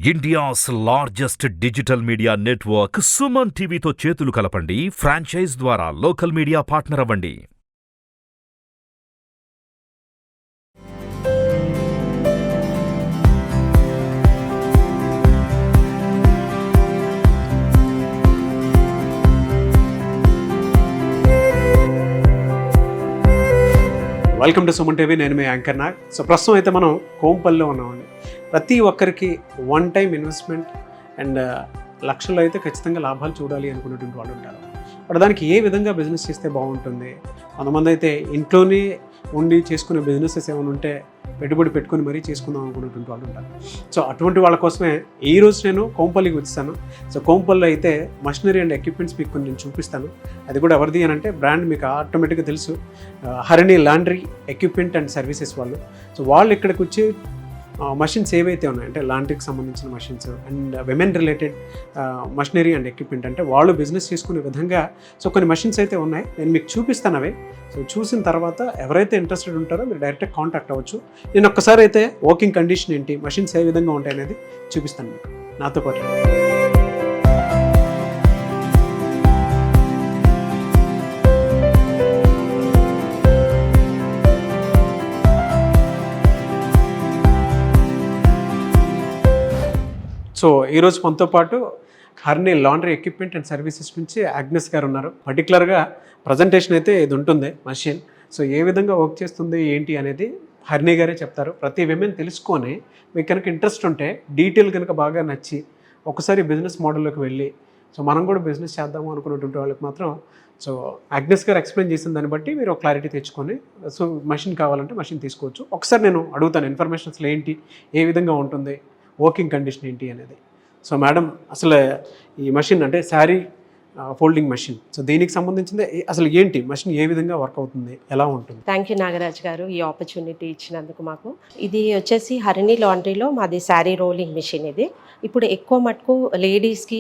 India's largest digital media network Suman టీవీతో చేతులు కలపండి. ఫ్రాంచైజ్ ద్వారా లోకల్ మీడియా పార్ట్నర్ అవ్వండి. Welcome to Suman TV. నేను మీ యాంకర్ నాగ్. సో ప్రస్తుతం అయితే మనం కోంపల్లిలో ఉన్నామండి. ప్రతి ఒక్కరికి వన్ టైం ఇన్వెస్ట్మెంట్ అండ్ లక్షల్లో అయితే ఖచ్చితంగా లాభాలు చూడాలి అనుకునేటువంటి వాళ్ళు ఉంటారు. బట్ దానికి ఏ విధంగా బిజినెస్ చేస్తే బాగుంటుంది? కొంతమంది అయితే ఇంట్లోనే ఉండి చేసుకునే బిజినెసెస్ ఏమైనా ఉంటే పెట్టుబడి పెట్టుకొని మరీ చేసుకుందాం అనుకునేటువంటి వాళ్ళు ఉంటారు. సో అటువంటి వాళ్ళ కోసమే ఈరోజు నేను కోంపల్లికి వచ్చాను. సో కోంపల్లిలో అయితే మషినరీ అండ్ ఎక్విప్మెంట్స్ మీకు కొన్ని నేను చూపిస్తాను. అది కూడా ఎవరిది అని అంటే బ్రాండ్ మీకు ఆటోమేటిక్గా తెలుసు, Harini laundry equipment and services వాళ్ళు. సో వాళ్ళు ఇక్కడికి వచ్చి మషిన్స్ ఏవైతే ఉన్నాయి అంటే లాండ్రీకి సంబంధించిన machines and women related machinery and equipment అంటే వాళ్ళు బిజినెస్ చేసుకునే విధంగా సో కొన్ని మషిన్స్ అయితే ఉన్నాయి. నేను మీకు చూపిస్తాను అవి. సో చూసిన తర్వాత ఎవరైతే ఇంట్రెస్టెడ్ ఉంటారో మీరు డైరెక్ట్గా కాంటాక్ట్ అవ్వచ్చు. నేను ఒక్కసారి అయితే వర్కింగ్ కండిషన్ ఏంటి, మషిన్స్ ఏ విధంగా ఉంటాయి అనేది చూపిస్తాను మీకు నాతో పాటు. సో ఈరోజు మనతో పాటు Harini laundry equipment and services నుంచి ఆగ్నెస్ గారు ఉన్నారు. పర్టికులర్గా ప్రజెంటేషన్ అయితే ఇది ఉంటుంది మషిన్. సో ఏ విధంగా వర్క్ చేస్తుంది ఏంటి అనేది హరిణి గారే చెప్తారు. ప్రతి విమెన్ తెలుసుకొని మీకు కనుక ఇంట్రెస్ట్ ఉంటే డీటెయిల్ కనుక బాగా నచ్చి ఒకసారి బిజినెస్ మోడల్లోకి వెళ్ళి సో మనం కూడా బిజినెస్ చేద్దాము అనుకున్నటువంటి వాళ్ళకి మాత్రం సో ఆగ్నెస్ గారు ఎక్స్ప్లెయిన్ చేసిన దాన్ని బట్టి మీరు ఒక క్లారిటీ తెచ్చుకొని సో మషిన్ కావాలంటే మషిన్ తీసుకోవచ్చు. ఒకసారి నేను అడుగుతాను ఇన్ఫర్మేషన్స్లో ఏంటి, ఏ విధంగా ఉంటుంది, వర్కింగ్ కండిషన్ ఏంటి అనేది. సో మేడం, అసలు ఈ మషిన్ అంటే శారీ ఫోల్డింగ్ మషిన్, సో దీనికి సంబంధించింది అసలు ఏంటి, మషిన్ ఏ విధంగా వర్క్ అవుతుంది, ఎలా ఉంటుంది? థ్యాంక్ యూ నాగరాజ్ గారు ఈ ఆపర్చునిటీ ఇచ్చినందుకు. మాకు ఇది వచ్చేసి హరిణి లాండ్రీలో మాది శారీ రోలింగ్ మిషన్. ఇది ఇప్పుడు ఎక్కువ మటుకు లేడీస్కి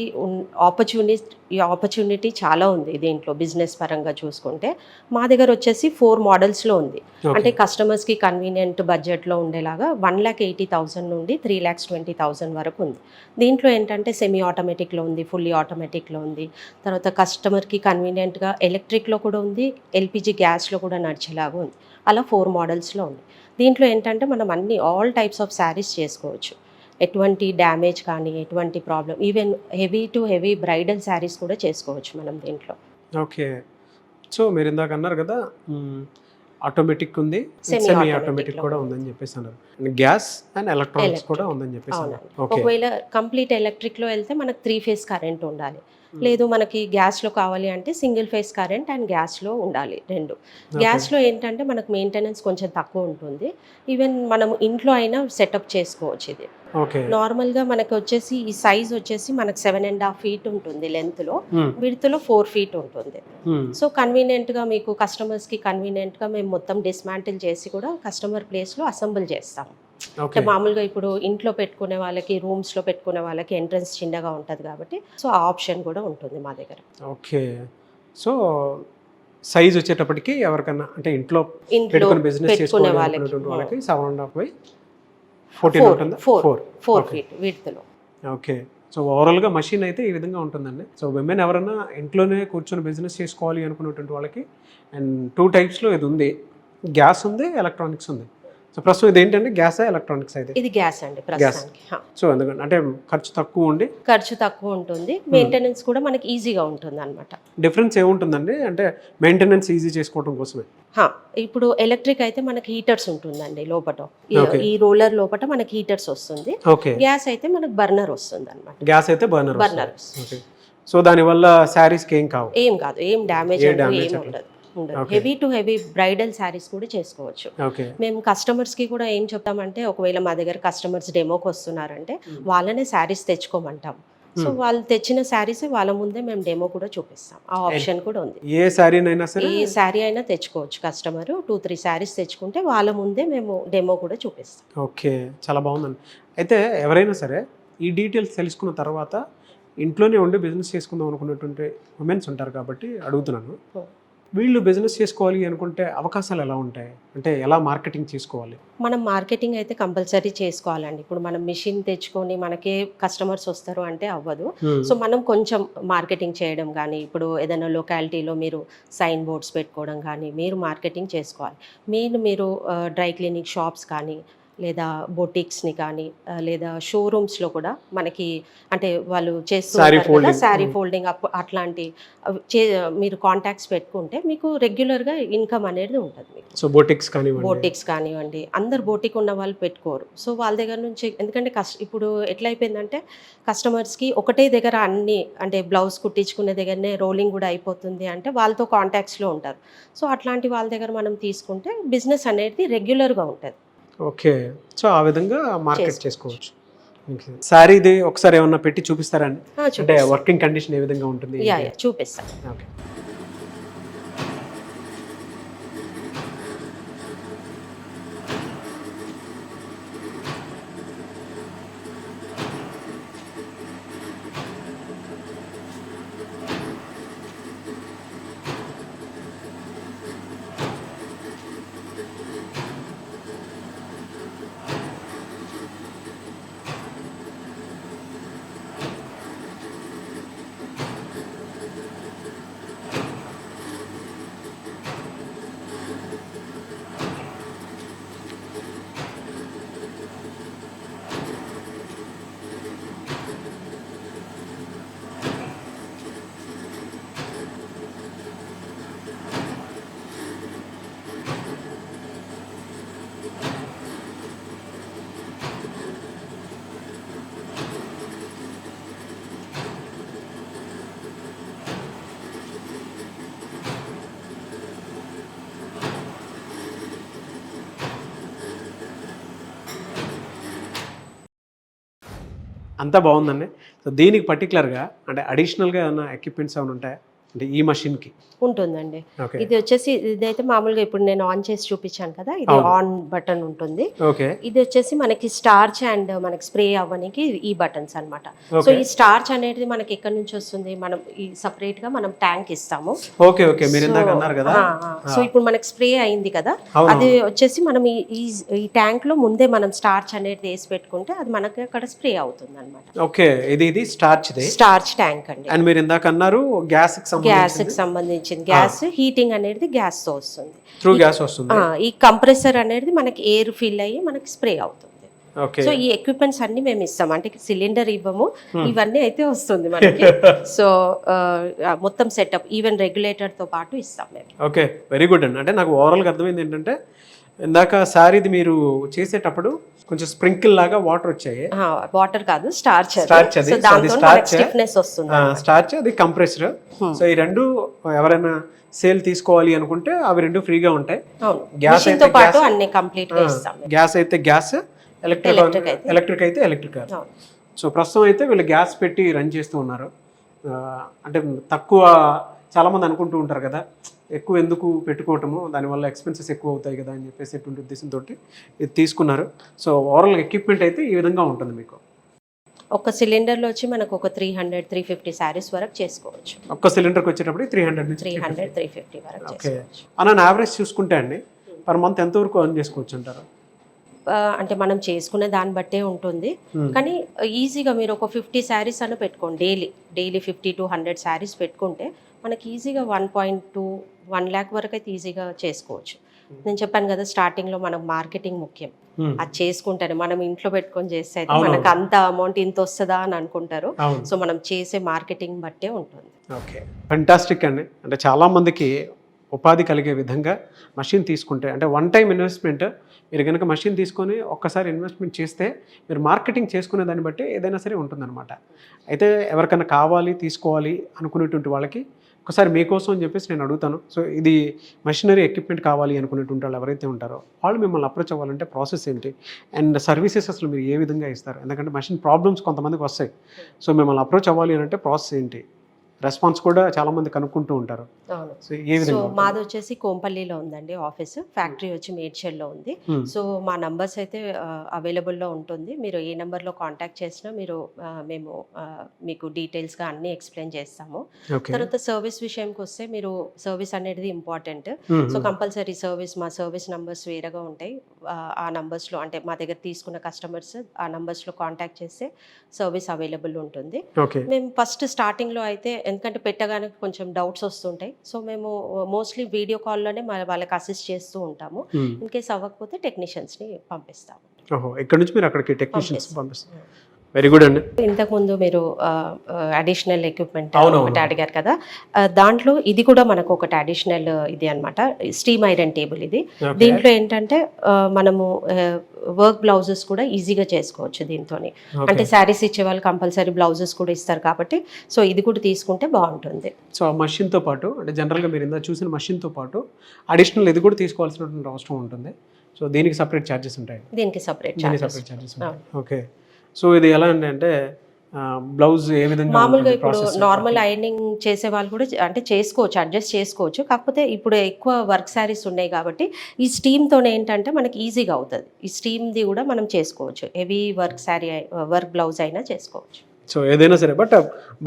ఆపర్చునిటీ చాలా ఉంది దీంట్లో బిజినెస్ పరంగా చూసుకుంటే. మా దగ్గర వచ్చేసి 4 మోడల్స్లో ఉంది. అంటే కస్టమర్స్కి కన్వీనియంట్ బడ్జెట్లో ఉండేలాగా 1,80,000 నుండి 3,20,000 వరకు ఉంది. దీంట్లో ఏంటంటే సెమీ ఆటోమేటిక్లో ఉంది, ఫుల్లీ ఆటోమేటిక్లో ఉంది, తర్వాత కస్టమర్కి కన్వీనియంట్గా ఎలక్ట్రిక్లో కూడా ఉంది, ఎల్పిజి గ్యాస్లో కూడా నడిచేలాగా ఉంది. అలా 4 మోడల్స్లో ఉంది. దీంట్లో ఏంటంటే మనం ఆల్ టైప్స్ ఆఫ్ శారీస్ చేసుకోవచ్చు. ఎటువంటి డ్యామేజ్ కానీ ఎటువంటి problem, even heavy to heavy bridal saris కూడా చేసుకోవచ్చు మనం దీంట్లో. ఓకే. సో మీరు ఇందాక అన్నారు కదా ఆటోమేటిక్ ఉంది, సెమీ ఆటోమేటిక్ కూడా ఉందని చెప్పేసి అన్నారు. గ్యాస్ అండ్ ఎలక్ట్రానిక్స్ కూడా ఉందని చెప్పేసి అన్నారు. ఒకవేళ కంప్లీట్ ఎలక్ట్రిక్లో వెళ్తే మనకు 3 ఫేజ్ కరెంట్ ఉండాలి. లేదు మనకి గ్యాస్లో కావాలి అంటే సింగిల్ ఫేజ్ కరెంట్ అండ్ గ్యాస్లో ఉండాలి 2. గ్యాస్లో ఏంటంటే మనకు మెయింటెనెన్స్ కొంచెం తక్కువ ఉంటుంది. ఈవెన్ మనం ఇంట్లో అయినా సెటప్ చేసుకోవచ్చు. ఇది నార్మల్గా మనకు వచ్చేసి ఈ సైజ్ వచ్చేసి మనకు 7.5 feet ఉంటుంది లెంత్లో, విడ్త్లో 4 feet ఉంటుంది. సో కన్వీనియంట్గా మీకు కస్టమర్స్కి కన్వీనియంట్గా మేము మొత్తం డిస్మాంటిల్ చేసి కూడా కస్టమర్ ప్లేస్లో అసెంబుల్ చేస్తాము. అంటే మామూలుగా ఇప్పుడు ఇంట్లో పెట్టుకునే వాళ్ళకి, రూమ్స్లో పెట్టుకునే వాళ్ళకి ఎంట్రన్స్ చిన్నగా ఉంటుంది కాబట్టి సో ఆ ఆప్షన్ కూడా ఉంటుంది మా దగ్గర. ఓకే. సో సైజ్ వచ్చేటప్పటికి ఎవరికన్నా అంటే ఇంట్లో పెట్టుకునే బిజినెస్ చేసుకునే వాళ్ళకి 7.5 by 14 ఉంటుంది. 4 feet విడ్త్లో. ఓకే. సో ఓవరాల్గా మషిన్ అయితే ఈ విధంగా ఉంటుందండి. సో విమెన్ ఎవరైనా ఇంట్లోనే కూర్చొని బిజినెస్ చేసుకోవాలి అనుకునేటువంటి వాళ్ళకి అండ్ 2 typesలో ఇది ఉంది, గ్యాస్ ఉంది, ఎలక్ట్రానిక్స్ ఉంది. సో ప్రస్తుతం ఇది ఏంటంటే గ్యాసా ఎలక్ట్రానిక్స్? అయితే ఇది గ్యాస్ అండి ప్రస్తుతానికి. సో ఎందుకంటే అంటే ఖర్చు తక్కువ ఉంటుంది, మెయింటెనెన్స్ కూడా మనకి ఈజీగా ఉంటుంది అనమాట. డిఫరెన్స్ ఏముంటుందండి అంటే మెయింటెనెన్స్ ఈజీ చేసుకోవడం కోసమే? ఇప్పుడు ఎలక్ట్రిక్ అయితే మనకి హీటర్స్ ఉంటుందండి లోపల, ఈ రోలర్ లోపల మనకి హీటర్స్ వస్తుంది. గ్యాస్ అయితే మనకి బర్నర్ వస్తుంది అనమాట. గ్యాస్ అయితే బర్నర్. సో దానివల్ల శారీస్కి ఏం కాదు, ఏం డ్యామేజ్ ఉండదు. Heavy to heavy bridal saris కూడా చేసుకోవచ్చు. మేము కస్టమర్స్కి కూడా ఏం చెప్తామంటే, ఒకవేళ మా దగ్గర కస్టమర్స్ డెమోకి వస్తున్నారంటే వాళ్ళనే శారీస్ తెచ్చుకోమంటాం. సో వాళ్ళు తెచ్చిన శారీస్ వాళ్ళ ముందే మేము డెమో కూడా చూపిస్తాం. ఆ ఆప్షన్ కూడా ఉంది. ఏ శారీ అయినా తెచ్చుకోవచ్చు. కస్టమర్ 2-3 శారీస్ తెచ్చుకుంటే వాళ్ళ ముందే మేము డెమో కూడా చూపిస్తాం. ఓకే, చాలా బాగుందండి. అయితే ఎవరైనా సరే ఈ డీటెయిల్స్ తెలుసుకున్న తర్వాత ఇంట్లోనే ఉండి బిజినెస్ చేసుకుందాం అనుకున్నటువంటి ఉమెన్స్ ఉంటారు కాబట్టి అడుగుతున్నాను. వీళ్ళు బిజినెస్ చేసుకోవాలి అనుకుంటే అవకాశాలు ఎలా ఉంటాయి, అంటే ఎలా మార్కెటింగ్ చేసుకోవాలి? మనం మార్కెటింగ్ అయితే కంపల్సరీ చేసుకోవాలండి. ఇప్పుడు మనం మిషన్ తెచ్చుకొని మనకే కస్టమర్స్ వస్తారు అంటే అవ్వదు. సో మనం కొంచెం మార్కెటింగ్ చేయడం కానీ, ఇప్పుడు ఏదైనా లొకాలిటీలో మీరు సైన్ బోర్డ్స్ పెట్టుకోవడం కానీ మీరు మార్కెటింగ్ చేసుకోవాలి. మీరు డ్రై క్లీనింగ్ షాప్స్ కానీ, లేదా బొటిక్స్ని కానీ, లేదా షోరూమ్స్లో కూడా మనకి అంటే వాళ్ళు చేస్తూ ఉంటారు కదా శారీ ఫోల్డింగ్ అట్లాంటి మీరు కాంటాక్ట్స్ పెట్టుకుంటే మీకు రెగ్యులర్గా ఇన్కమ్ అనేది ఉంటుంది మీకు. సో బొటిక్స్ కానివ్వండి, అందరు బొటిక్ ఉన్న వాళ్ళు పెట్టుకోరు. సో వాళ్ళ దగ్గర నుంచి ఎందుకంటే ఇప్పుడు ఎట్లా అయిపోయిందంటే కస్టమర్స్కి ఒకటే దగ్గర అన్ని అంటే బ్లౌజ్ కుట్టించుకునే దగ్గరనే రోలింగ్ కూడా అయిపోతుంది అంటే వాళ్ళతో కాంటాక్ట్స్లో ఉంటారు. సో అట్లాంటి వాళ్ళ దగ్గర మనం తీసుకుంటే బిజినెస్ అనేది రెగ్యులర్గా ఉంటుంది. ఓకే, సో ఆ విధంగా మార్కెట్ చేసుకోవచ్చు. శారీది ఒకసారి ఏమన్నా పెట్టి చూపిస్తారండి, అంటే వర్కింగ్ కండిషన్ ఏ విధంగా ఉంటుంది? చూపిస్తాను. ఓకే. అంతా బాగుందండి. సో దీనికి పర్టికులర్గా అంటే అడిషనల్గా ఏమైనా ఎక్విప్మెంట్స్ ఏమైనా ఉంటాయా అంటే ఈ మషిన్కి? ఉంటుందండి. ఇది వచ్చేసి ఇదైతే మామూలుగా ఇప్పుడు నేను ఆన్ చేసి చూపించాను కదా, ఇది ఆన్ బటన్ ఉంటుంది. ఇది వచ్చేసి మనకి స్టార్చ్ అండ్ మనకి స్ప్రే అవ్వడానికి ఈ బటన్స్ అన్నమాట. సో ఈ స్టార్చ్ అనేది మనకి ఎక్కడి నుంచి వస్తుంది, మనం ఈ సపరేట్ గా మనం ట్యాంక్ ఇస్తాము. సో ఇప్పుడు మనకి స్ప్రే అయింది కదా, అది వచ్చేసి మనం ఈ ట్యాంక్ లో ముందే మనం స్టార్చ్ అనేది వేసి పెట్టుకుంటే అది మనకి అక్కడ స్ప్రే అవుతుంది అనమాట. ఓకే, ఇది స్టార్చ్ ట్యాంక్ అండి. అండ్ మీరు ఇందాక అన్నారు గ్యాస్ కి సంబంధించి గ్యాస్ హీటింగ్ అనేది గ్యాస్ తో వస్తుంది. త్రూ గ్యాస్ వస్తుంది. ఈ కంప్రెసర్ అనేది మనకి ఎయిర్ ఫిల్ అయ్యి మనకి స్ప్రే అవుతుంది. సో ఈ ఎక్విప్మెంట్స్ అన్ని మేము ఇస్తాం, అంటే సిలిండర్ ఇవ్వము, ఇవన్నీ అయితే వస్తుంది మనకి. సో మొత్తం సెటప్ ఈవెన్ రెగ్యులేటర్ తో పాటు ఇస్తాం మేము. ఓకే, వెరీ గుడ్ అండి. అంటే నాకు ఓవరాల్గా అర్థమైంది ఏంటంటే ఇందాక శారీది మీరు చేసేటప్పుడు కొంచెం స్ప్రింకిల్ లాగా వాటర్ వచ్చాయి. వాటర్ కాదు, స్టార్చ్ స్టార్చ్ అది కంప్రెసర్. సో ఈ రెండు ఎవరైనా సేల్ తీసుకోవాలి అనుకుంటే అవి రెండు ఫ్రీగా ఉంటాయి. గ్యాస్ అయితే పాటు అన్ని కంప్లీట్ గా ఇస్తాం. గ్యాస్ అయితే గ్యాస్, ఎలక్ట్రిక్ అయితే ఎలక్ట్రిక్. సో ప్రస్తుతం అయితే వీళ్ళు గ్యాస్ పెట్టి రన్ చేస్తూ ఉన్నారు. అంటే తక్కువ, చాలామంది అనుకుంటూ ఉంటారు కదా ఎక్కువ ఎందుకు పెట్టుకోవటము, దానివల్ల ఎక్స్పెన్సెస్ ఎక్కువ అవుతాయి కదా అని చెప్పేసి ఎటువంటి ఉద్దేశంతో ఇది తీసుకున్నారు. సో ఓవరాల్ ఎక్విప్మెంట్ అయితే ఈ విధంగా ఉంటుంది. మీకు ఒక సిలిండర్లో వచ్చి మనకు ఒక 300-350 శారీస్ వరకు చేసుకోవచ్చు. ఒక్క సిలిండర్కి వచ్చేటప్పుడు 300-350 వరకు. ఓకే, అన్న యావరేజ్ చూసుకుంటే అండి పర్ మంత్ ఎంతవరకు ఎర్న్ చేసుకోవచ్చు అంటారు? అంటే మనం చేసుకునే దాన్ని బట్టే ఉంటుంది, కానీ ఈజీగా మీరు ఒక 50 శారీస్ అని పెట్టుకోండి. డైలీ 50 to 100 శారీస్ పెట్టుకుంటే మనకి ఈజీగా 1.2-1 lakh వరకు అయితే ఈజీగా చేసుకోవచ్చు. నేను చెప్పాను కదా స్టార్టింగ్లో మనకు మార్కెటింగ్ ముఖ్యం. అది చేసుకుంటాను, మనం ఇంట్లో పెట్టుకొని చేస్తే అయితే మనకు అంత అమౌంట్ ఇంత వస్తుందా అని అనుకుంటారు. సో మనం చేసే మార్కెటింగ్ బట్టే ఉంటుంది. ఓకే, ఫెంటాస్టిక్ అండి. అంటే చాలామందికి ఉపాధి కలిగే విధంగా మషిన్ తీసుకుంటే, అంటే వన్ టైం ఇన్వెస్ట్మెంట్, మీరు కనుక మషిన్ తీసుకొని ఒక్కసారి ఇన్వెస్ట్మెంట్ చేస్తే మీరు మార్కెటింగ్ చేసుకునే దాన్ని బట్టి ఏదైనా సరే ఉంటుందన్నమాట. అయితే ఎవరికైనా కావాలి తీసుకోవాలి అనుకునేటువంటి వాళ్ళకి ఒకసారి మీకోసం అని చెప్పేసి నేను అడుగుతాను. సో ఇది మషినరీ ఎక్విప్మెంట్ కావాలి అనుకునేటువంటి వాళ్ళు ఎవరైతే ఉంటారో వాళ్ళు మిమ్మల్ని అప్రోచ్ అవ్వాలంటే ప్రాసెస్ ఏంటి, అండ్ సర్వీసెస్ అసలు మీరు ఏ విధంగా ఇస్తారు? ఎందుకంటే మషిన్ ప్రాబ్లమ్స్ కొంతమందికి వస్తాయి. సో మిమ్మల్ని అప్రోచ్ అవ్వాలి అని అంటే ప్రాసెస్ ఏంటి? రెస్పాన్స్ కూడా చాలామంది కనుక్కుంటూ ఉంటారు. అవును. సో ఏ సో విధంగా ఉంటుంది? మాది వచ్చేసి కోంపల్లిలో ఉందండి ఆఫీస్. ఫ్యాక్టరీ వచ్చి మేడ్చల్లో ఉంది. సో మా నంబర్స్ అయితే అవైలబుల్లో ఉంటుంది. మీరు ఏ నెంబర్లో కాంటాక్ట్ చేసినా మేము మీకు డీటెయిల్స్గా అన్నీ ఎక్స్ప్లెయిన్ చేస్తాము. ఓకే. తర్వాత సర్వీస్ విషయంకి వస్తే మీరు సర్వీస్ అనేది ఇంపార్టెంట్. సో కంపల్సరీ మా సర్వీస్ నంబర్స్ వేరేగా ఉంటాయి. ఆ నంబర్స్లో అంటే మా దగ్గర తీసుకున్న కస్టమర్స్ ఆ నంబర్స్లో కాంటాక్ట్ చేస్తే సర్వీస్ అవైలబుల్ ఉంటుంది. ఓకే. మేము ఫస్ట్ స్టార్టింగ్లో అయితే ఎందుకంటే పెట్టగానే కొంచెం డౌట్స్ వస్తుంటాయి. సో మేము మోస్ట్లీ వీడియో కాల్లోనే వాళ్ళకి అసిస్ట్ చేస్తూ ఉంటాము. ఇన్ కేస్ అవ్వకపోతే టెక్నీషియన్స్ని పంపిస్తాము. ఓహో, ఇక్కడ నుంచి మీరు అక్కడికి టెక్నీషియన్స్ పంపిస్తారు. వెరీ గుడ్ అండి. ఇంతకుముందు మీరు అడిషనల్ ఎక్విప్మెంట్ అవునవును. ఒకటి అడిగారు కదా, దాంట్లో ఇది కూడా మనకు ఒకటి అడిషనల్ ఇది అనమాట, స్టీమ్ ఐరన్ టేబుల్ ఇది. Okay. దీంట్లో ఏంటంటే మనము వర్క్ బ్లౌజెస్ కూడా ఈజీగా చేసుకోవచ్చు దీంతోని. అంటే శారీస్ ఇచ్చే వాళ్ళు కంపల్సరీ బ్లౌజెస్ కూడా ఇస్తారు కాబట్టి సో ఇది కూడా తీసుకుంటే బాగుంటుంది. సో ఆ మషిన్తో పాటు అంటే జనరల్గా మీరు ఇందా చూసిన మషిన్తో పాటు అడిషనల్ ఇది కూడా తీసుకోవాల్సినటువంటి అవసరం ఉంటుంది. సో దీనికి సపరేట్ ఛార్జెస్ ఉంటాయి. దీనికి సపరేట్ ఛార్జెస్ ఉంటాయి. ఓకే. సో ఇది ఎలా అంటే బ్లౌజ్ ఏ విధంగా మామూలుగా ఇప్పుడు నార్మల్ ఐరనింగ్ చేసే వాళ్ళు కూడా అంటే చేసుకోవచ్చు, అడ్జస్ట్ చేసుకోవచ్చు. కాకపోతే ఇప్పుడు ఎక్కువ వర్క్ శారీస్ ఉన్నాయి కాబట్టి ఈ స్టీమ్తోనే ఏంటంటే మనకి ఈజీగా అవుతుంది. ఈ స్టీమ్ది కూడా మనం చేసుకోవచ్చు. హెవీ వర్క్ బ్లౌజ్ అయినా చేసుకోవచ్చు. సో ఏదైనా సరే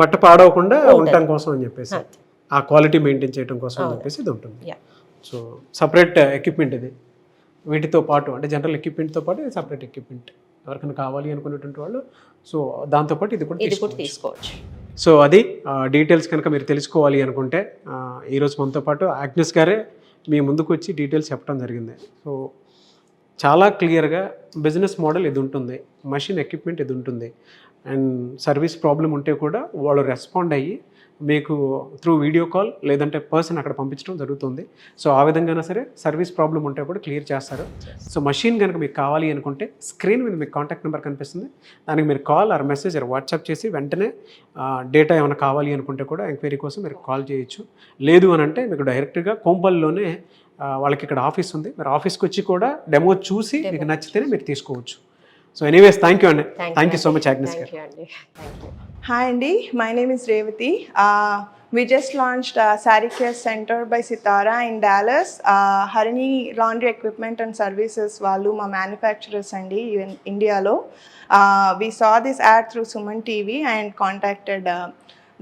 బట్ట పాడవకుండా ఉండటం కోసం అని చెప్పేసి ఆ క్వాలిటీ మెయింటైన్ చేయడం కోసం అని చెప్పేసి ఇది ఉంటుంది. సో సపరేట్ ఎక్విప్మెంట్ ఇది. వీటితో పాటు అంటే జనరల్ ఎక్విప్మెంట్తో పాటు ఇది సపరేట్ ఎక్విప్మెంట్ ఎవరికైనా కావాలి అనుకునేటువంటి వాళ్ళు సో దాంతోపాటు ఇది కూడా తీసుకోవచ్చు. సో అది డీటెయిల్స్ కనుక మీరు తెలుసుకోవాలి అనుకుంటే ఈరోజు మనతో పాటు ఆగ్నెస్ గారే మీ ముందుకు వచ్చి డీటెయిల్స్ చెప్పడం జరిగింది. సో చాలా క్లియర్గా బిజినెస్ మోడల్ ఇది ఉంటుంది, మషిన్ ఎక్విప్మెంట్ ఇది ఉంటుంది, అండ్ సర్వీస్ ప్రాబ్లం ఉంటే కూడా వాళ్ళు రెస్పాండ్ అయ్యి మీకు త్రూ వీడియో కాల్ లేదంటే పర్సన్ అక్కడ పంపించడం జరుగుతుంది. సో ఆ విధంగానే సరే సర్వీస్ ప్రాబ్లం ఉంటే కూడా క్లియర్ చేస్తారు. సో మషిన్ కనుక మీకు కావాలి అనుకుంటే స్క్రీన్ మీద మీకు కాంటాక్ట్ నెంబర్ కనిపిస్తుంది, దానికి మీరు call or message or WhatsApp చేసి వెంటనే డేటా ఏమైనా కావాలి అనుకుంటే కూడా ఎంక్వైరీ కోసం మీరు కాల్ చేయొచ్చు. లేదు అని అంటే మీకు డైరెక్ట్గా కోంపల్లిలోనే వాళ్ళకి ఇక్కడ ఆఫీస్ ఉంది, మీరు ఆఫీస్కి వచ్చి కూడా డెమో చూసి మీకు నచ్చితేనే మీరు తీసుకోవచ్చు. So anyways, thank you Andy. Thank you so much Agnes. Thank you Andy. Thank you. Hi Andy, my name is Revati. We just launched Saree Care Center by Sitara in Dallas. Harini Laundry Equipment and Services వాళ్ళు మా manufacturers అండి ఇండియాలో. We saw this ad through Suman TV and contacted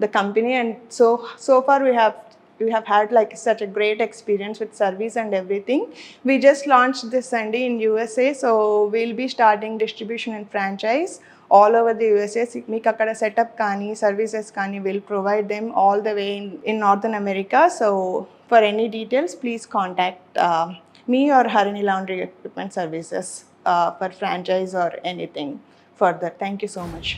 the company, and so far we have had like such a great experience with service and everything. We just launched this Sunday in USA, so we'll be starting distribution and franchise all over the USA. Meeku akkada setup kaani services kaani will provide them all the way in Northern America. So for any details please contact me or Harini Laundry Equipment Services for franchise or anything further. Thank you so much.